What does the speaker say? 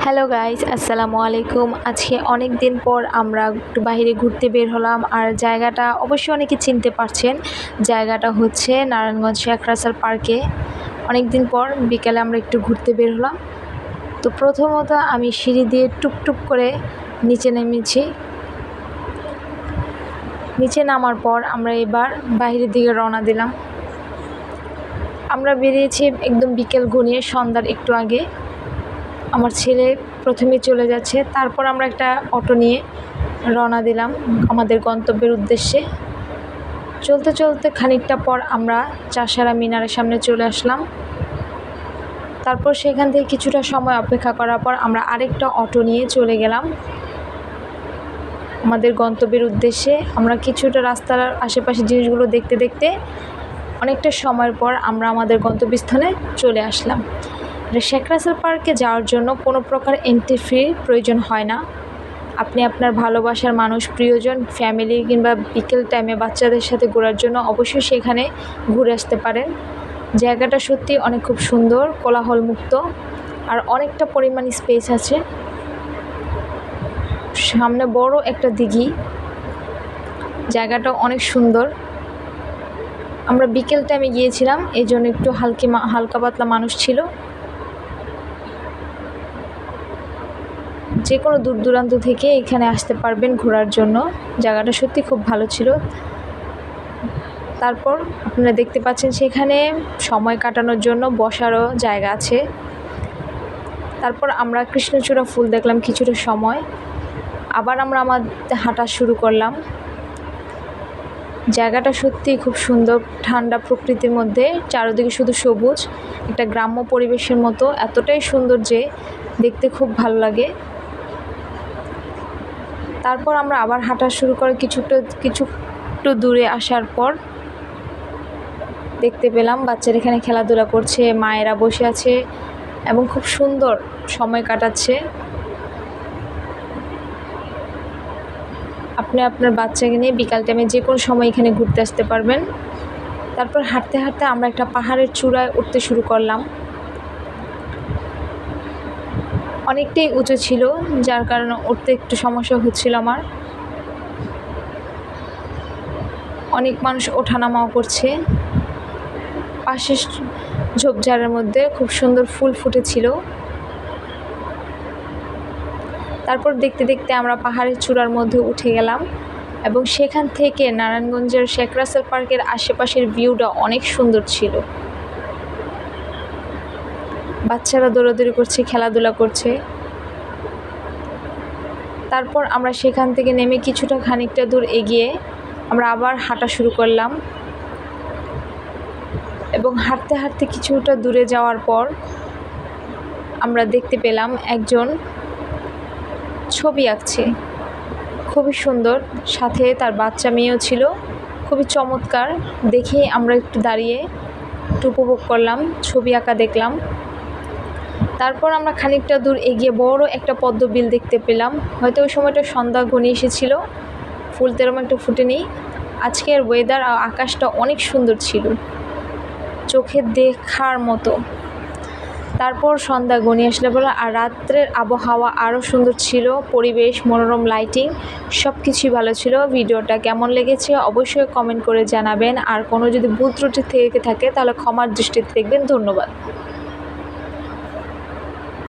Hello guys, আসসালামু আলাইকুম। আজকে অনেক দিন পর আমরা একটু বাইরে ঘুরতে বের হলাম। আর জায়গাটা অবশ্যই অনেকে চিনতে পারছেন। জায়গাটা হচ্ছে নারায়ণগঞ্জ শেখ রাসেল পার্কে। অনেক দিন পর বিকেলে আমরা একটু ঘুরতে বের হলাম। তো প্রথমত আমি সিঁড়ি দিয়ে টুকটুক করে নিচে নেমেছি। নিচে নামার পর আমরা এবার বাইরের দিকে রওনা দিলাম। আমরা বেরিয়েছি একদম বিকেল ঘনিয়ে সন্ধ্যার একটু আগে। আমার ছেলে প্রথমে চলে যাচ্ছে, তারপর আমরা একটা অটো নিয়ে রওনা দিলাম আমাদের গন্তব্যের উদ্দেশ্যে। চলতে চলতে খানিকটা পর আমরা চাষারা মিনারের সামনে চলে আসলাম। তারপর সেখান থেকে কিছুটা সময় অপেক্ষা করার পর আমরা আরেকটা অটো নিয়ে চলে গেলাম আমাদের গন্তব্যের উদ্দেশ্যে। আমরা কিছুটা রাস্তার আশেপাশে জিনিসগুলো দেখতে দেখতে অনেকটা সময়ের পর আমরা আমাদের গন্তব্যস্থানে চলে আসলাম। শেখ রাসেল পার্কে যাওয়ার জন্য কোনো প্রকার এন্ট্রি ফি প্রয়োজন হয় না। আপনি আপনার ভালোবাসার মানুষ, প্রিয়জন, ফ্যামিলি কিংবা বিকেল টাইমে বাচ্চাদের সাথে ঘোরার জন্য অবশ্যই সেখানে ঘুরে আসতে পারেন। জায়গাটা সত্যি অনেক খুব সুন্দর, কোলাহলমুক্ত, আর অনেকটা পরিমাণ স্পেস আছে। সামনে বড় একটা দিঘি। জায়গাটা অনেক সুন্দর। আমরা বিকেল টাইমে গিয়েছিলাম, এই জন্য একটু হালকা পাতলা মানুষ ছিল। যে কোনো দূর দূরান্ত থেকে এখানে আসতে পারবেন ঘোরার জন্য। জায়গাটা সত্যি খুব ভালো ছিল। তারপর আপনারা দেখতে পাচ্ছেন সেখানে সময় কাটানোর জন্য বসারও জায়গা আছে। তারপর আমরা কৃষ্ণচূড়া ফুল দেখলাম কিছুটা সময়। আবার আমরা আমাদের হাঁটা শুরু করলাম। জায়গাটা সত্যি খুব সুন্দর, ঠান্ডা প্রকৃতির মধ্যে, চারিদিকে শুধু সবুজ, একটা গ্রাম্য পরিবেশের মতো। এতটাই সুন্দর যে দেখতে খুব ভালো লাগে। তারপর আমরা আবার হাঁটা শুরু করে কিছু দূরে আসার পর দেখতে পেলাম বাচ্চারা এখানে খেলাধুলা করছে, মায়েরা বসে আছে এবং খুব সুন্দর সময় কাটাচ্ছে। আপনি আপনার বাচ্চাকে নিয়ে বিকাল টাইমে যে কোনো সময় এখানে ঘুরতে আসতে পারবেন। তারপর হাঁটতে হাঁটতে আমরা একটা পাহাড়ের চূড়ায় উঠতে শুরু করলাম। অনেকটাই উঁচু ছিল, যার কারণে উঠতে একটু সমস্যা হচ্ছিল আমার। অনেক মানুষ ওঠানামাও করছে। পাশের ঝোপঝাড়ের মধ্যে খুব সুন্দর ফুল ফুটেছিল। তারপর দেখতে দেখতে আমরা পাহাড়ের চূড়ার মধ্যে উঠে গেলাম এবং সেখান থেকে নারায়ণগঞ্জের শেখ রাসেল পার্কের আশেপাশের ভিউটা অনেক সুন্দর ছিল। বাচ্চারা দৌড়াদৌড়ি করছে, খেলাধুলা করছে। তারপর আমরা সেখান থেকে নেমে খানিকটা দূর এগিয়ে আমরা আবার হাঁটা শুরু করলাম এবং হাঁটতে হাঁটতে কিছুটা দূরে যাওয়ার পর আমরা দেখতে পেলাম একজন ছবি আঁকছে, খুবই সুন্দর, সাথে তার বাচ্চা মেয়েও ছিল। খুবই চমৎকার দেখে আমরা একটু দাঁড়িয়ে একটু উপভোগ করলাম, ছবি আঁকা দেখলাম। তারপর আমরা খানিকটা দূর এগিয়ে বড় একটা পদ্মবিল দেখতে পেলাম। হয়তো ওই সময়টা সন্ধ্যা ঘনিয়ে এসেছিল, ফুল তেরম একটা ফুটেনি। আজকের ওয়েদার আর আকাশটা অনেক সুন্দর ছিল, চোখে দেখার মতো। তারপর সন্ধ্যা ঘনিয়ে আসলে বলে, আর রাত্রের আবহাওয়া আরও সুন্দর ছিল, পরিবেশ, মনোরম লাইটিং, সব কিছুই ভালো ছিল। ভিডিওটা কেমন লেগেছে অবশ্যই কমেন্ট করে জানাবেন। আর কোনো যদি ভুল ত্রুটি থেকে থাকে তাহলে ক্ষমার দৃষ্টিতে দেখবেন। ধন্যবাদ।